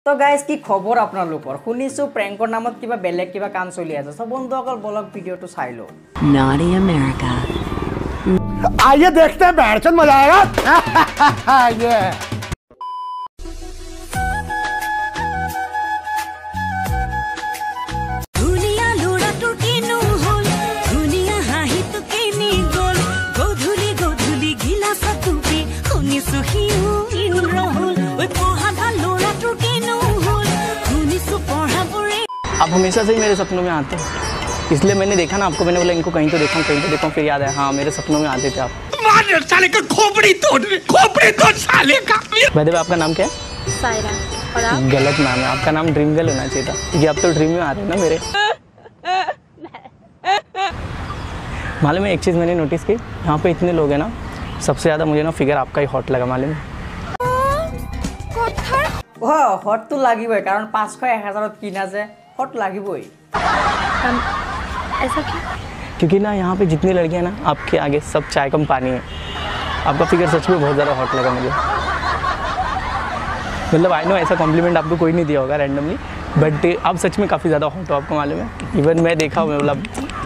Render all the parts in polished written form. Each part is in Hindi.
তো গাইজ কি খবৰ আপোনালোকৰ শুনিছো প্ৰেংকৰ নামত কিবা বেলেগ কিবা কাম চলি আছে সব বন্ধুসকল ব্লগ ভিডিওটো চাই লো Naughty America आइए देखते हैं बैठचंद मजा आएगा ये दुनिया लोड़ा तो केनो होल दुनिया हाही तो केनी गोल गोधुली गोधुली गिला सतुपी हुनी सुखियो इन रहल ओय पोहा लोड़ा तो केनो होल हुनी सु पोहा बुरे। आप हमेशा से ही मेरे सपनों में आते हैं, इसलिए मैंने देखा ना आपको, मैंने बोला इनको कहीं तो देखा फिर याद है हाँ मेरे सपनों में आते थे आप। साले का खोपड़ी तोड़ साले का। वैसे आपका नाम क्या है? सायरा। और आप? गलत नाम है, आपका नाम ड्रीम गर्ल होना चाहिए था, क्योंकि आप तो ड्रीम में आ रहे हैं ना मेरे। मालूम है एक चीज़ मैंने नोटिस की, यहाँ पे इतने लोग हैं ना, सबसे ज़्यादा मुझे ना फिगर आपका ही हॉट लगा मालूम है। হট তো লাগিবই কারণ 500-1000 কিনা যে হট লাগিবই। ऐसा क्यों? क्योंकि ना यहाँ पे जितनी लड़कियाँ ना आपके आगे सब चाय कम पानी है। आपका फिगर सच में बहुत ज़्यादा हॉट लगा मुझे। मतलब आई नो ऐसा कॉम्प्लीमेंट आपको कोई नहीं दिया होगा रैंडमली, बट आप सच में काफ़ी ज़्यादा हॉट हो, आपको मालूम है। इवन मैं देखा हूँ, मतलब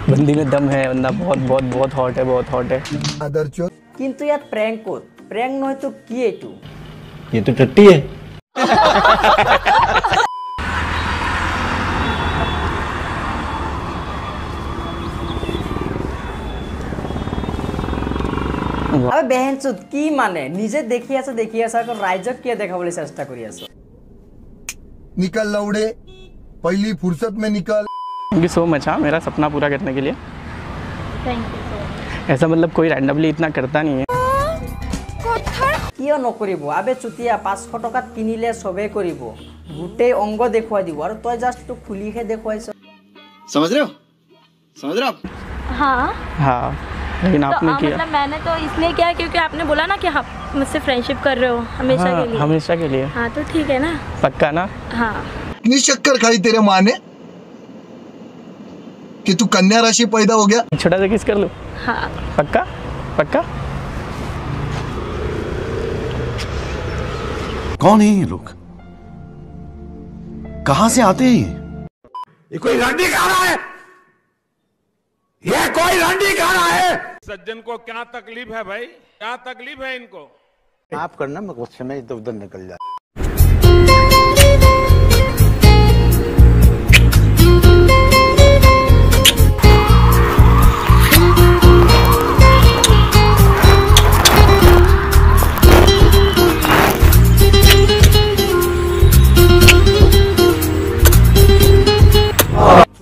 बंदी में दम है, बंदा बहुत बहुत बहुत हॉट है, बहुत हॉट है। কিন্তু ইয়াত প্র্যাঙ্ক কোড প্র্যাঙ্ক নয় তো কি এটু? ये तो टट्टी है। আবে বেহেনচুত কি মানে নিজে দেখি আছে আকৌ রাইজক কি দেখাবলৈ চেষ্টা কৰি আছো। निकल लौड़े पहली फुर्सत में निकल। थैंक यू सो मच हाँ मेरा सपना पूरा करने के लिए। Thank you so much. ऐसा मतलब कोई रैंडमली इतना करता नहीं है। কিয় নকৰিব আবে চুতিয়া 500 টকাত কিনিলে সবে কৰিব গোটেই অঙ্গ দেখুৱাই দিব আৰু তই জাস্ট তো খুলিহে দেখুৱাইছ। समझ रहे हो हाँ हाँ लेकिन आपने किया मतलब मैंने तो इसलिए किया क्योंकि आपने बोला ना कि आप मुझसे फ्रेंडशिप कर रहे हो हमेशा हाँ, के लिए। हमेशा के लिए। हाँ तो ठीक है ना। पक्का ना? हाँ इतनी शक्कर खाई तेरे माँ ने कि तू कन्या राशि पैदा हो गया। छोटा सा किस कर लो। हाँ पक्का पक्का। कौन है ये लोग, कहां से आते हैं ये कोई रंडी खा रहा है, ये कोई रंडी खा रहा है। सज्जन को क्या तकलीफ है भाई, क्या तकलीफ है इनको? आप करना मैं गुस्से में इधर उधर निकल जाए।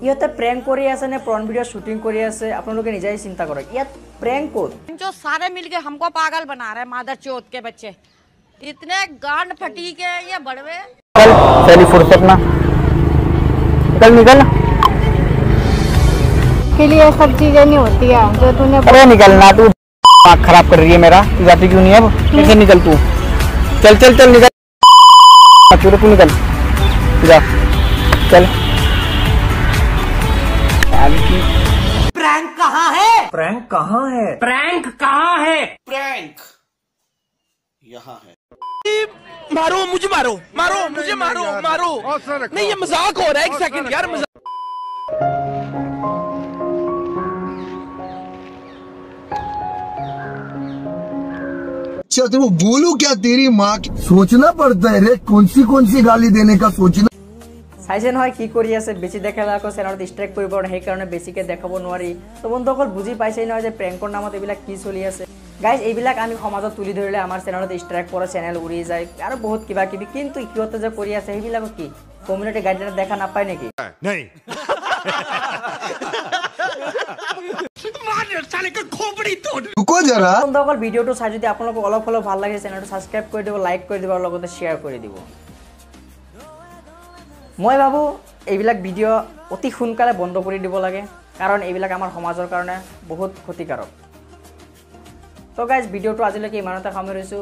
ইহঁতে প্র্যাঙ্ক কৰি আছে নে প্ৰন ভিডিও শুটিং কৰি আছে আপোনালোকে নিজেই চিন্তা কৰক। ইয়াত প্র্যাঙ্ক কোড जो सारे मिलके हमको पागल बना रहे हैं मादर चौथ के बच्चे, इतने गांड फटी के ये बड़वे। तेरी फुर्सत ना निकल के लिए सब चीजें नहीं होती है जो तूने। अरे निकलना, तू आँख खराब कर रही है मेरा, तू जाती क्यों नहीं है? अब कैसे निकल तू, चल चल चल निकल, तू निकल जा चल। प्रैंक कहाँ है? प्रैंक कहाँ है? प्रैंक कहाँ है? प्रैंक यहाँ है। मारो मुझे, मारो मारो मुझे, मारो मारो। नहीं ये मजाक हो रहा है, एक सेकंड यार मजाक। अच्छा तो वो बोलू क्या तेरी माँ की, सोचना पड़ता है रे कौन सी गाली देने का सोचना। চাইছে নহয় কি কৰি আছে, বেছি দেখালে আকৌ চেনেলত ষ্ট্ৰাইক কৰিব আৰু সেইকাৰণে বেছিকে দেখাব নোৱাৰি। তো বন্ধুসকল বুজি পাইছেই নহয় যে প্ৰেংকৰ নামত এইবিলাক কি চলি আছে। গাইজ এইবিলাক আমি সমাজত তুলি ধৰিলে আমাৰ চেনেলত ষ্ট্ৰাইক পৰে, চেনেল উৰি যায় আৰু বহুত কিবা কিবি, কিন্তু সিহঁতে যে কৰি আছে সেইবিলাকো কি কমিউনিটি গাইডলাইনত দেখা নাপায় নেকি? रुको जरा। বন্ধুসকল ভিডিওটো চাই যদি আপোনালোকক অলপ হলেও ভাল লাগে চেনেলটো ছাবস্ক্ৰাইব কৰি দিব, লাইক কৰি দিব আৰু লগতে শ্বেয়াৰ কৰি দিব। মই ভাবো এইবিলাক ভিডিও অতি সোনকালে বন্ধ কৰি দিব লাগে, কাৰণ এইবিলাক আমাৰ সমাজৰ কাৰণে বহুত ক্ষতিকাৰক। তো গাইজ ভিডিওটো আজিলৈকে ইমানতে সামৰিছোঁ।